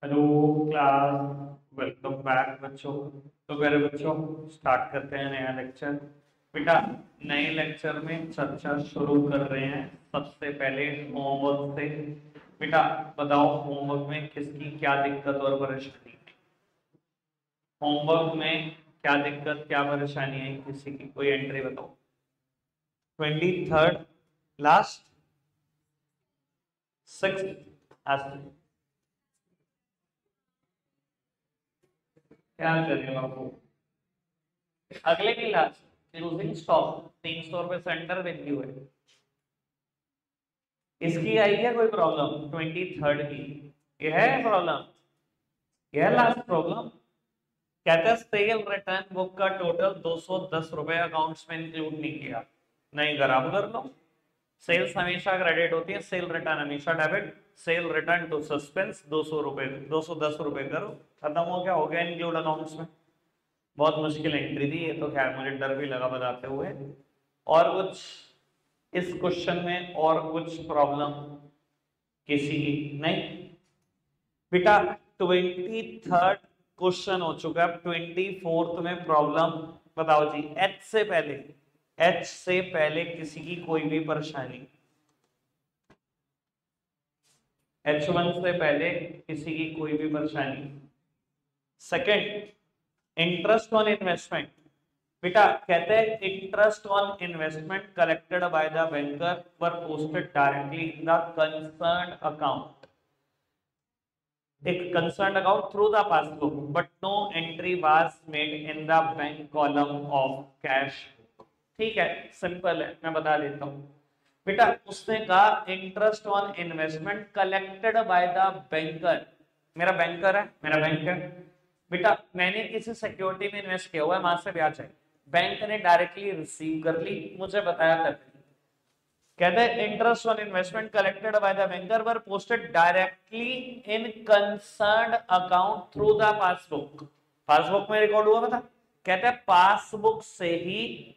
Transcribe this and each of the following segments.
Hello class, welcome back बच्चों। तो मेरे बच्चों, स्टार्ट करते हैं नया लेक्चर। बेटा, नए लेक्चर में चर्चा शुरू कर रहे हैं सबसे पहले होमवर्क से। बेटा बताओ, होमवर्क में किसकी क्या दिक्कत और परेशानी है? होमवर्क में क्या दिक्कत क्या परेशानी है किसी की? कोई एंट्री बताओ। 23rd last, 6th। क्या करें बाबू? अगले की लास्ट, क्लोजिंग स्टॉक 300 रुपए से अंडर वैल्यू है। इसकी आई क्या कोई प्रॉब्लम? 23rd की ये है प्रॉब्लम, यह लास्ट प्रॉब्लम। कहता है सेल रिटर्न बुक का टोटल 210 रुपए अकाउंट्स में इंक्लूड नहीं किया। नहीं करा, अब कर लो। सेल्स हमेशा क्रेडिट होती है, सेल रिटर्न हमेशा debit. Sale return to suspense 200 रुपए, 210 रुपए करो, खत्म हो गया इंक्लूड अकाउंट्स में। बहुत मुश्किल एंट्री थी ये तो, खैर मुझे डर भी लगा बताते हुए। और कुछ इस क्वेश्चन में और कुछ प्रॉब्लम किसी की नहीं? बेटा 23rd क्वेश्चन हो चुका है, 24th में प्रॉब्लम बताओ जी। एच से पहले किसी की कोई भी परेशानी? H1 से पहले किसी की कोई भी परेशानी? Second, interest on investment. बेटा कहते हैं interest on investment collected by the banker were posted directly in the concerned account, एक concerned account through the passbook, but no entry was made in the bank column of cash. ठीक है, simple है, मैं बता देता हूं। बेटा उसने कहा interest on investment collected by the banker. मेरा बैंकर है, मेरा बैंक है। बेटा मैंने किसी सिक्योरिटी में इन्वेस्ट किया हुआ है, वहां से ब्याज है, बैंक ने डायरेक्टली रिसीव कर ली, मुझे बताया तक। कहते हैं interest on investment collected by the banker were posted directly in concerned account through the passbook. Passbook में रिकॉर्ड हुआ था। कहते हैं पासबुक से ही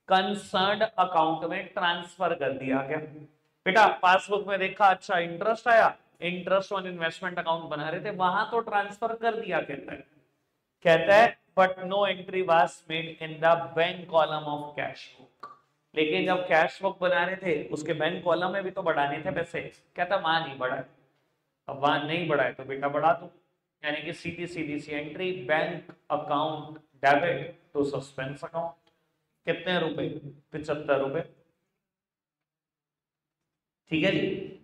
कंसर्न्ड अकाउंट में ट्रांसफर कर दिया गया। बेटा पासबुक में देखा, अच्छा इंटरेस्ट आया, इंटरेस्ट ऑन इन्वेस्टमेंट अकाउंट बना रहे थे, वहां तो ट्रांसफर कर दिया। कहता है but no entry was made in the bank column of cash book. लेकिन जब कैश बुक बना रहे थे उसके बैंक कॉलम में भी तो बढ़ाने थे पैसे। कहता वहां नहीं बढ़ा है। अब वहां नहीं बढ़ा है तो बेटा बढ़ा दो, यानी कि सीधी सीधी सी entry, bank account debit to suspense account. कितने रुपए? 75 रुपए। ठीक है जी।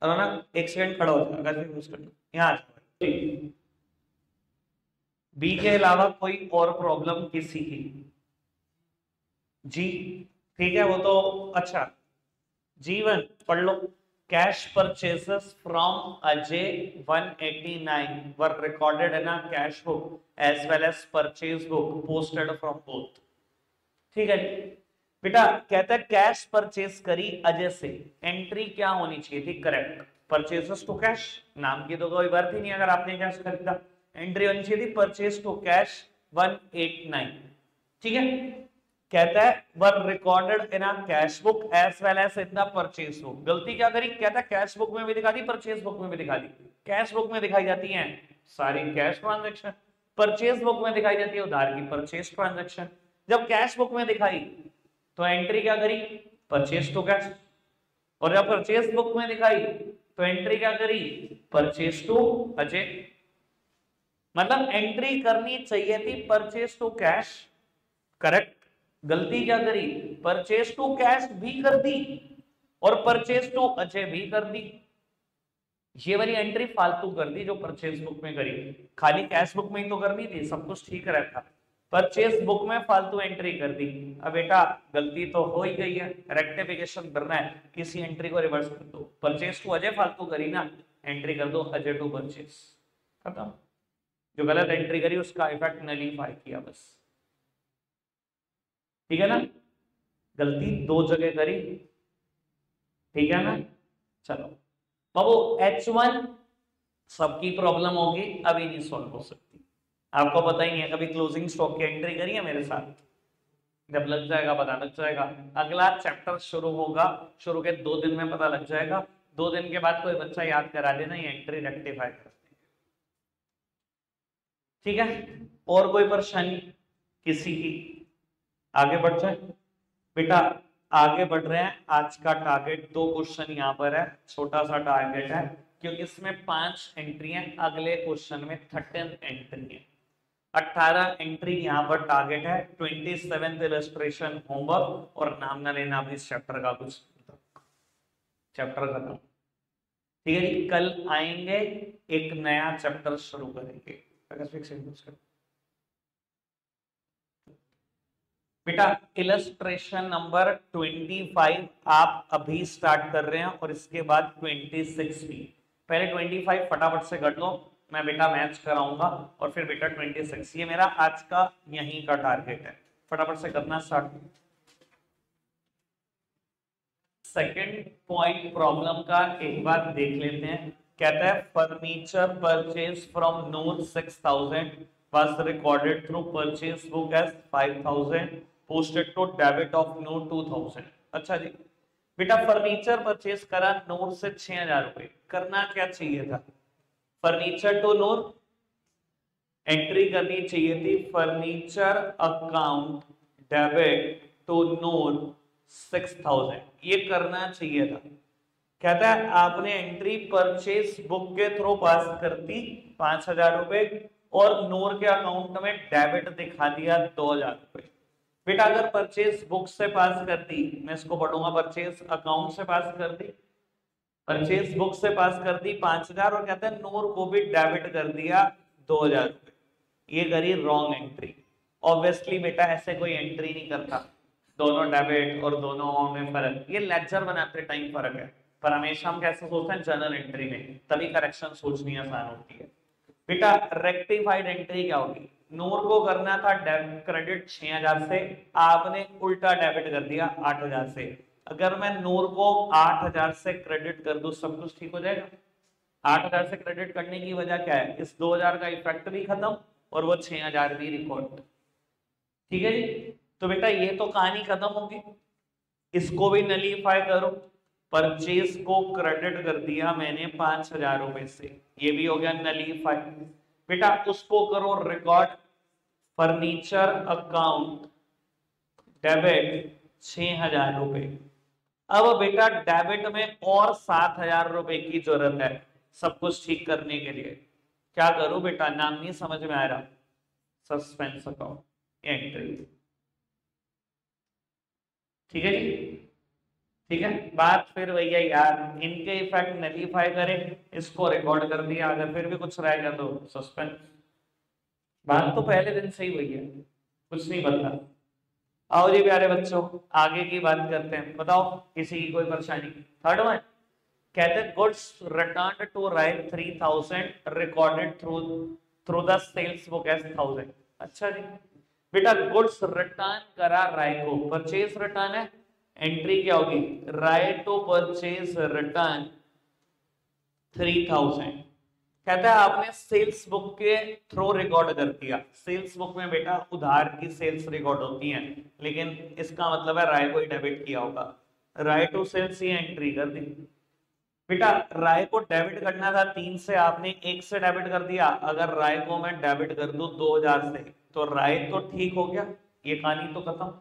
और ना एक सेकंड खड़ा हो जाएगा, यूज करना यहाँ बी के अलावा कोई और प्रॉब्लम किसी की? जी ठीक है, वो तो अच्छा। जीवन पढ़ लो। Cash purchases from Ajay 189 were recorded in a cash book as well as purchase book posted from both. ठीक है बेटा, कहता है कैश परचेस करी अजय से, एंट्री क्या होनी चाहिए थी? Correct, purchases to cash. नाम की तो कोई बात ही नहीं अगर आपने कैश खरीदा। एंट्री होनी चाहिए थी परचेस टू कैश 189। ठीक है, कहता है were recorded in a cash book as well as in the purchase book. गलती क्या करी? कहता है कैश बुक में भी दिखा दी, परचेज बुक में भी दिखा दी। कैश बुक में दिखाई जाती है सारी कैश ट्रांजैक्शन, परचेज बुक में दिखाई जाती है उधार की परचेज ट्रांजैक्शन। जब कैश बुक में दिखाई तो एंट्री क्या करी? Purchase to cash. और जब परचेज बुक में दिखाई तो एंट्री क्या करी? Purchase to Ajay. मतलब एंट्री करनी चाहिए थी परचेज टू कैश, करेक्ट। गलती क्या करी? परचेज टू कैश भी कर दी और परचेज टू अजय भी कर दी। ये वाली एंट्री फालतू कर दी जो परचेज बुक में करी। खाली कैश बुक में ही तो करनी थी, सब कुछ ठीक रहता। परचेज बुक में फालतू एंट्री कर दी। अब बेटा गलती तो हो ही गई है, रेक्टिफिकेशन करना है, किसी एंट्री को रिवर्स कर दो। परचेज टू अजय फालतू करी ना, एंट्री कर दो अजय टू परचेज, खत्म। जो गलत एंट्री करी उसका इफेक्ट नलीफाई किया बस। ठीक है ना, गलती दो जगह करी। ठीक है ना, चलो बाबू H1 सबकी प्रॉब्लम होगी, अभी नहीं सॉल्व हो सकती। आपको पता ही है, कभी क्लोजिंग स्टॉक की एंट्री करी है मेरे साथ? जब लग जाएगा पता लग जाएगा। अगला चैप्टर शुरू होगा, शुरू के 2 दिन में पता लग जाएगा 2 दिन के बाद कोई बच्चा याद करा देना, ये एंट्री रेक्टिफाई कर देंगे। ठीक है, और कोई परेशानी किसी की? आगे बढ़ जाए बेटा, आगे बढ़ रहे हैं। आज का टारगेट 2 क्वेश्चन यहाँ पर है, छोटा सा टारगेट है क्योंकि इसमें 5 एंट्री है, अगले क्वेश्चन में 13 एंट्री है। 18 एंट्री यहाँ पर टारगेट है। 27th इलस्ट्रेशन होमवर्क, और नाम ना लेना अभी इस चैप्टर का, कुछ चैप्टर खत्म। ठीक है जी, कल आएंगे एक नया चैप्टर शुरू करेंगे। बेटा इलस्ट्रेशन नंबर 25 आप अभी स्टार्ट कर रहे हैं, और इसके बाद 26 भी। पहले 25 फटाफट से कर लो, मैं बेटा मैच कराऊंगा, और फिर बेटा 26। ये मेरा आज का यहीं का टारगेट है, फटाफट से करना स्टार्ट। सेकंड पॉइंट प्रॉब्लम का एक बार देख लेते हैं। कहता है furniture purchase from Noor 6000 was recorded through purchase book as 5000 posted to debit of नूर 2000। अच्छा जी बेटा, फर्नीचर परचेज करा नूर से 6000 रुपए, करना क्या चाहिए था? फर्नीचर टू नूर एंट्री करनी चाहिए थी, फर्नीचर अकाउंट डेबिट टू नूर 6000, ये करना चाहिए था। कहता है आपने एंट्री परचेज बुक के थ्रू पास कर दी 5000 रुपए, और नूर के अकाउंट में डेबिट दिखा दिया 2000 रुपए। बेटा अगर परचेज बुक से पास कर दी, मैं इसको पढ़ूंगा, परचेज अकाउंट से पास कर दी, परचेज बुक से पास कर दी 5000, और कहते हैं नूर को भी डेबिट कर दिया 2000 रुपए, ये करी रॉन्ग एंट्री। ऑब्वियसली बेटा ऐसे कोई एंट्री नहीं करता, दोनों डेबिट और दोनों अमाउंट में फर्क, ये लेजर बनाते टाइम फर्क है, पर हमेशा हम कैसे सोचते हैं जर्नल एंट्री में, तभी करेक्शन सोचनी आसान होती है। बेटा रेक्टिफाइड एंट्री क्या होगी? नूर को करना था क्रेडिट 6000 से, आपने उल्टा डेबिट कर दिया 8000 से। अगर मैं नूर को 8000 से क्रेडिट कर दूं, सब कुछ ठीक हो जाएगा। 8000 से क्रेडिट करने की वजह क्या है? इस 2000 का इफेक्ट भी खत्म, और वो 6000 भी रिकॉर्ड। ठीक है जी, तो बेटा ये तो कहानी खत्म होगी, इसको भी नलीफाई करो। परचेज को क्रेडिट कर दिया मैंने 5000 रुपए से, ये भी हो गया नलीफाई। बेटा उसको करो रिकॉर्ड, फर्नीचर अकाउंट डेबिट 6000 रुपए। अब बेटा डेबिट में और 7000 रुपए की जरूरत है सब कुछ ठीक करने के लिए। क्या करूं बेटा? नाम नहीं समझ में आ रहा, सस्पेंस अकाउंट एंट्री। ठीक है जी, ठीक है। बात फिर वही है यार, इनके इफेक्ट नलीफाई करें, इसको रिकॉर्ड कर दिया, अगर फिर भी कुछ रहेगा तो सस्पेंस। बात तो पहले दिन से ही वही है, कुछ नहीं बदला। आओ जी प्यारे बच्चों, आगे की बात करते हैं। बताओ किसी की कोई परेशानी? थर्ड वन कहते हैं goods return to Rai 3000 recorded through the sales book as 1000। अच्छा जी बेटा, गुड्स रिटर्न करा राय को, परचेज रिटर्न है, एंट्री क्या होगी? राय टू परचेज रिटर्न 3000। कहता है आपने सेल्स बुक के थ्रू रिकॉर्ड कर दिया। सेल्स बुक में बेटा उधार की सेल्स रिकॉर्ड होती हैं, लेकिन इसका मतलब है राय को ही डेबिट किया होगा। राय टू सेल्स ये एंट्री कर दी। बेटा राय को डेबिट करना था 3 से, आपने 1 से डेबिट कर दिया। अगर राय को मैं डेबिट कर दूं 2000 से, तो राय तो ठीक हो गया, ये कहानी तो खत्म।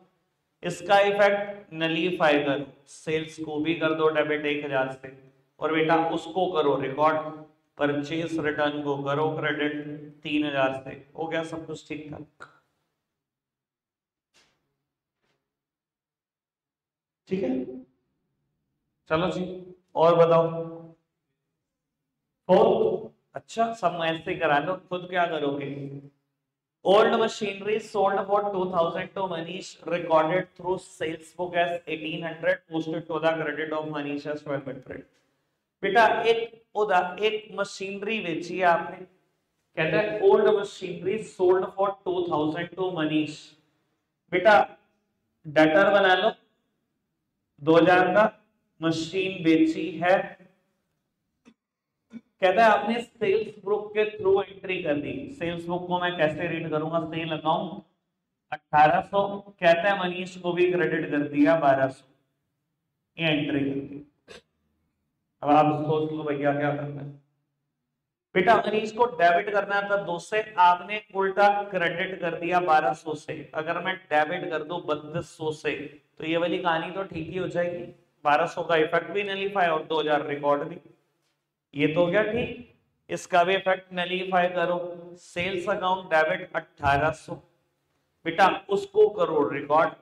इसका इफेक्ट नलीफाई कर, सेल्स को भी कर दो डेबिट 1000 से, और बेटा उसको करो रिकॉर्ड, परचेज रिटर्न को करो क्रेडिट 3000 से, हो गया सब कुछ ठीक ठाक। ठीक है, चलो जी और बताओ। फोर्थ, अच्छा सब ऐसे करा लो, खुद क्या करोगे? Old machinery sold for 2000 to Manish, recorded through sales book as 1800, posted to the credit of Manish as 1200। बेटा एक मशीनरी बेची है आपने, कहता है old machinery sold for 2000 to Manish. बेटा डेटर बना लो, 2000 का मशीन बेची है। कहता है आपने सेल्स बुक के थ्रू एंट्री कर दी। सेल्स बुक को मैं कैसे रीड करूंगा? सेल अकाउंट 1800, कहता है मनीष को भी क्रेडिट कर दिया 1200, ये एंट्री कर दी। अब आप सोच लो भैया क्या करना है। बेटा मरीज को डेबिट करना था 2 से, आपने उल्टा क्रेडिट कर दिया 1200 से। अगर मैं डेबिट कर दूं 3200 से तो ये वाली कहानी तो ठीक ही हो जाएगी। 1200 का इफेक्ट भी नलीफाई और 2000 रिकॉर्ड भी। ये तो हो गया ठीक। इसका भी इफेक्ट नलीफाई करो। सेल्स अकाउंट डेबिट 1800, बेटा उसको करो रिकॉर्ड।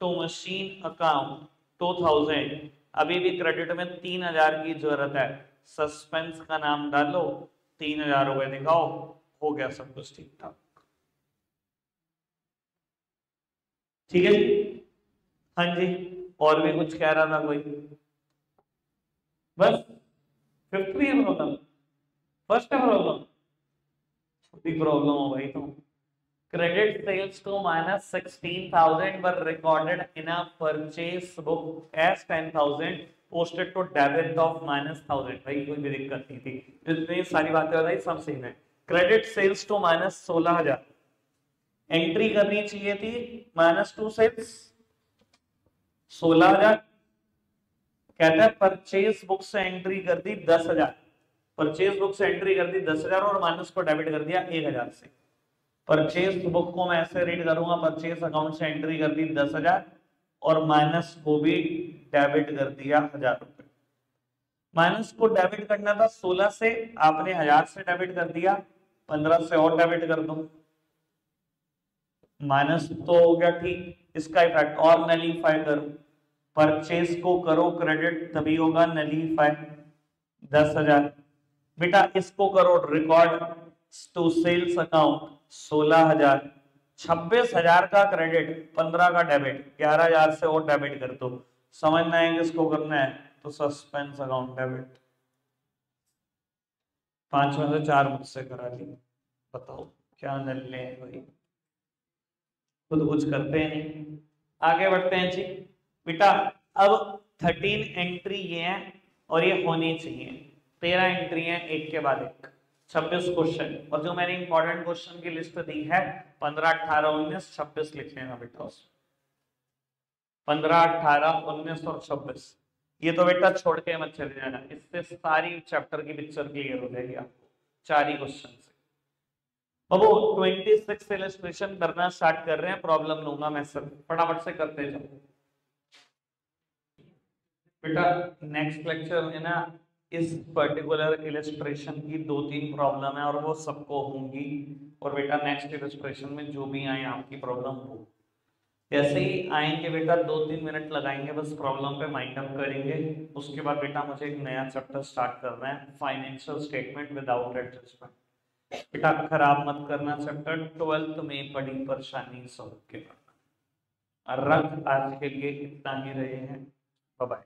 तो मशीन अकाउंट 2000, अभी भी क्रेडिट में 3000 की जरूरत है। सस्पेंस का नाम डालो, 3000 रुपए दिखाओ, हो गया सब कुछ ठीक ठाक। ठीक है जी। हाँ जी, और भी कुछ कह रहा था कोई? बस फिफ्थ भी है प्रॉब्लम, फर्स्ट है प्रॉब्लम, छोटी प्रॉब्लम हो भाई तुम। Credit sales to minus 16,000 were recorded in a purchase book as 10,000 posted to debit of minus 1,000। भाई कोई भी दिक्कत नहीं थी, जितनी सारी बातें बताई सब सही है। क्रेडिट सेल्स टू माइनस 16,000, एंट्री करनी चाहिए थी माइनस टू सेल्स 16,000। कहता है परचेज बुक से एंट्री कर दी 10,000, परचेज बुक से एंट्री कर दी 10,000 और माइनस को डेबिट कर दिया 1,000 से। परचेज बुक को मैं ऐसे रीड करूंगा, परचेज अकाउंट से एंट्री कर दी 10,000 और माइनस को भी डेबिट कर दिया 1,000 रुपए। माइनस को डेबिट करना था 16 से, आपने 1,000 से डेबिट कर दिया, 15 से और डेबिट कर दो, माइनस तो हो गया ठीक। इसका इफेक्ट और नलीफाई करो, परचेज को करो क्रेडिट तभी होगा नलीफाई 10,000। बेटा इसको करो रिकॉर्ड टू सेल्स अकाउंट 16,000, 26,000 का क्रेडिट, 15 का डेबिट, 11,000 से और डेबिट कर दो। समझ में आएंगे इसको करना है तो सस्पेंस अकाउंट डेबिट। 5 में से 4 मुझसे करा ली, बताओ क्या नल्ले हैं भाई, खुद कुछ करते हैं नहीं। आगे बढ़ते हैं जी। बेटा अब 13 एंट्री ये है और ये होनी चाहिए, 13 एंट्री है एक के बाद एक, 26 क्वेश्चन। और जो मैंने इंपॉर्टेंट क्वेश्चन की लिस्ट दी है 15, 18, 19, 26 लिख लेना बेटा उसमें, 15, 18, 19 और 26। ये तो बेटा छोड़ के मत चले जाना, इससे सारी चैप्टर की पिक्चर क्लियर हो जाएगी आपको 4 ही क्वेश्चन से। बाबू 26 इलस्ट्रेशन करना स्टार्ट कर रहे हैं, प्रॉब्लम लूंगा मैं सर, फटाफट से करते जाओ बेटा। नेक्स्ट लेक्चर में ना इस पर्टिकुलर इलस्ट्रेशन की 2-3 प्रॉब्लम है और वो सबको होंगी। और बेटा नेक्स्ट इलस्ट्रेशन में जो भी आए आपकी प्रॉब्लम हो, जैसे ही आएंगे बेटा 2-3 मिनट लगाएंगे बस प्रॉब्लम पे माइंड अप करेंगे। उसके बाद बेटा मुझे एक नया चैप्टर स्टार्ट करना है, फाइनेंशियल स्टेटमेंट विदाउट एडजस्टमेंट। बेटा खराब मत करना चैप्टर, 12th में बड़ी परेशानी सॉल्व के बाद। रख आज के लिए इतना ही रहे हैं, बाय बाय।